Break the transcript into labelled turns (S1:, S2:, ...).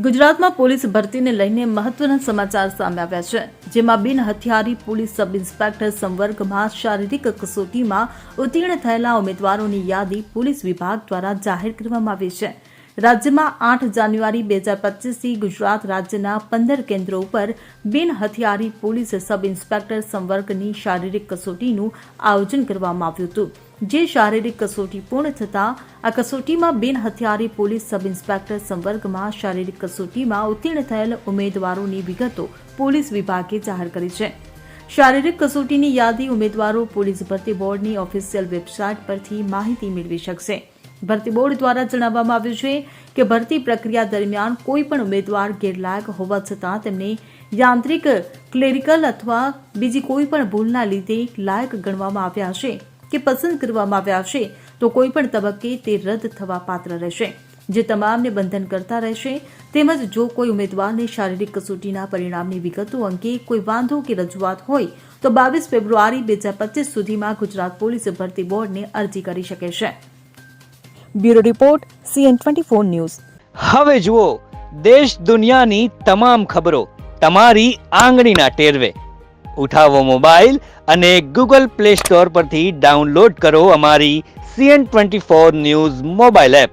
S1: ગુજરાતમાં પોલીસ ભરતીને લઈને મહત્વના સમાચાર સામે આવ્યા છે, જેમાં બિન હથિયારી પોલીસ સબ ઇન્સ્પેક્ટર સંવર્ગમાં શારીરિક કસોટીમાં ઉત્તીર્ણ થયેલા ઉમેદવારોની યાદી પોલીસ વિભાગ દ્વારા જાહેર કરવામાં આવી છે. રાજ્યમાં 8 જાન્યુઆરી 2025થી ગુજરાત રાજ્યના 15 કેન્દ્રો ઉપર બિન હથિયારી પોલીસ સબ ઇન્સ્પેક્ટર સંવર્ગની શારીરિક કસોટીનું આયોજન કરવામાં આવ્યું હતું. જે શારીરિક કસોટી પૂર્ણ થતાં આ કસોટીમાં બિન હથિયારી પોલીસ સબ ઇન્સ્પેક્ટર સંવર્ગમાં શારીરિક કસોટીમાં ઉત્તીર્ણ થયેલ ઉમેદવારોની વિગતો પોલીસ વિભાગે જાહેર કરી છે. શારીરિક કસોટીની યાદી ઉમેદવારો પોલીસ ભરતી બોર્ડની ઓફિશિયલ વેબસાઇટ પરથી માહિતી મેળવી શકશે. ભરતી બોર્ડ દ્વારા જણાવવામાં આવ્યું છે કે ભરતી પ્રક્રિયા દરમિયાન કોઈ પણ ઉમેદવાર ગેરલાયક હોવા છતાં તેમને યાંત્રિક, ક્લેરિકલ અથવા બીજી કોઈ પણ ભૂલના લીધે લાયક ગણવામાં આવ્યા છે કે પસંદ કરવામાં આવ્યા છે તો કોઈ પણ તબક્કે તે રદ થવા પાત્ર રહેશે, જે તમામને બંધન કરતા રહેશે. તેમજ જો કોઈ ઉમેદવારને શારીરિક કસોટીના પરિણામની વિગતો અંગે કોઈ વાંધો કે રજૂઆત હોય તો 22 ફેબ્રુઆરી 2025 સુધીમાં ગુજરાત પોલીસ ભરતી બોર્ડને અરજી કરી શકે છે.
S2: Bureau report CN24 news.
S3: હવે જુઓ દેશ દુનિયાની તમામ ખબરો તમારી આંગળીના ટેરવે. ઉઠાવો મોબાઈલ અને Google Play Store પરથી ડાઉનલોડ કરો અમારી CN24 ન્યૂઝ મોબાઈલ એપ.